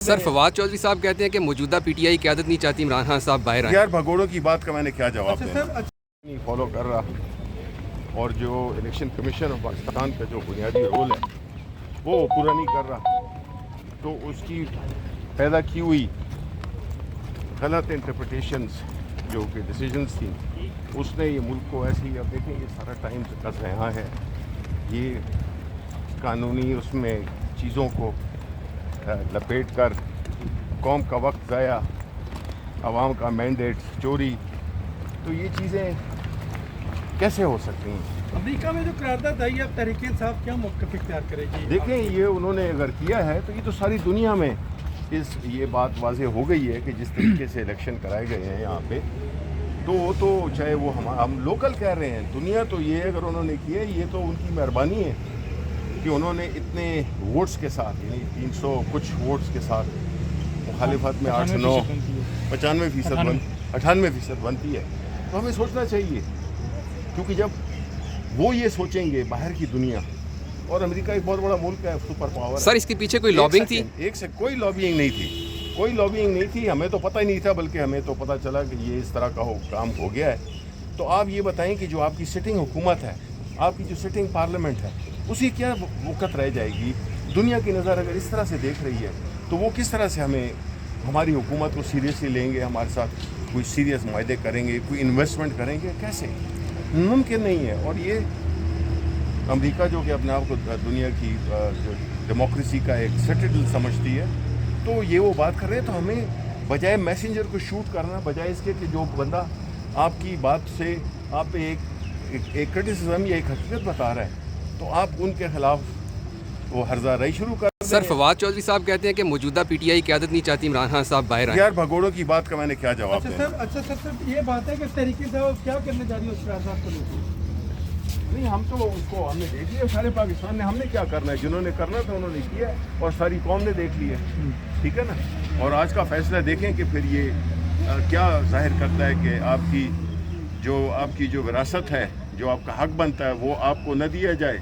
سر فواد چودھری صاحب کہتے ہیں کہ موجودہ پی ٹی آئی قیادت نہیں چاہتی عمران خان صاحب باہر آئیں. یار بھگوڑوں کی بات کا میں نے کیا جواب دینا. نہیں فالو کر رہا اور جو الیکشن کمیشن آف پاکستان کا جو بنیادی رول ہے وہ پورا نہیں کر رہا، تو اس کی پیدا کی ہوئی غلط انٹرپریٹیشنز جو کہ ڈیسیجنز تھیں، اس نے یہ ملک کو ایسے ہی، اب دیکھیں یہ سارا ٹائم کس رہا ہے، یہ قانونی اس میں چیزوں کو لپیٹ کر قوم کا وقت ضائع، عوام کا مینڈیٹ چوری، تو یہ چیزیں کیسے ہو سکتی ہیں؟ امریکہ میں جو قرارداد آئی ہے، اب تحریک انصاف کیا موقف اختیار کرے گی؟ دیکھیں یہ انہوں نے اگر کیا ہے تو یہ تو ساری دنیا میں یہ بات واضح ہو گئی ہے کہ جس طریقے سے الیکشن کرائے گئے ہیں یہاں پہ، تو وہ تو چاہے وہ ہم لوکل کہہ رہے ہیں، دنیا تو یہ اگر انہوں نے کیا یہ تو ان کی مہربانی ہے کہ انہوں نے اتنے ووٹس کے ساتھ، یعنی 300 کچھ ووٹس کے ساتھ، مخالفت میں 8 9 98% بنتی ہے. تو ہمیں سوچنا چاہیے، کیونکہ جب وہ یہ سوچیں گے باہر کی دنیا، اور امریکہ ایک بہت بڑا ملک ہے، سپر پاور. سر اس کے پیچھے کوئی لابنگ تھی؟ ایک سے کوئی لابنگ نہیں تھی، کوئی لابنگ نہیں تھی، ہمیں تو پتہ ہی نہیں تھا، بلکہ ہمیں تو پتہ چلا کہ یہ اس طرح کا کام ہو گیا ہے. تو آپ یہ بتائیں کہ جو آپ کی سٹنگ حکومت ہے، آپ کی جو سٹنگ پارلیمنٹ ہے، اسی کیا وقت رہ جائے گی؟ دنیا کی نظر اگر اس طرح سے دیکھ رہی ہے تو وہ کس طرح سے ہماری حکومت کو سیریسلی لیں گے، ہمارے ساتھ کوئی سیریس معاہدے کریں گے، کوئی انویسٹمنٹ کریں گے؟ کیسے؟ ممکن نہیں ہے. اور یہ امریکہ جو کہ اپنے آپ کو دنیا کی ڈیموکریسی کا ایک سٹیڈل سمجھتی ہے، تو یہ وہ بات کر رہے ہیں. تو ہمیں بجائے میسنجر کو شوٹ کرنا، بجائے اس کے کہ جو بندہ آپ کی بات سے آپ پہ ایک کرٹیسزم یا ایک حقیقت بتا رہا ہے، تو آپ ان کے خلاف وہ ہرزہ رائی شروع کر دیں. سر فواد چودھری صاحب کہتے ہیں کہ موجودہ پی ٹی آئی قیادت نہیں چاہتی عمران خان صاحب باہر آئیں. یار بھگوڑوں کی بات کا میں نے کیا جواب دینا. اچھا سر یہ بات ہے کہ تحریک انصاف کیا کرنے جا رہی ہے اس قرارداد کو لے کے؟ نہیں، ہم تو اس کو ہم نے دیکھ لیا، سارے پاکستان نے، ہم نے کیا کرنا ہے، جنہوں نے کرنا تھا انہوں نے کیا، اور ساری قوم نے دیکھ لیا، ٹھیک ہے نا. اور آج کا فیصلہ دیکھیں کہ پھر یہ کیا ظاہر کرتا ہے کہ آپ کی جو وراثت ہے، جو آپ کا حق بنتا ہے، وہ آپ کو نہ دیا جائے،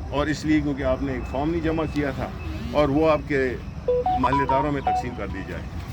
اور اس لیے کیونکہ آپ نے ایک فارم نہیں جمع کیا تھا، اور وہ آپ کے محلے داروں میں تقسیم کر دی جائے.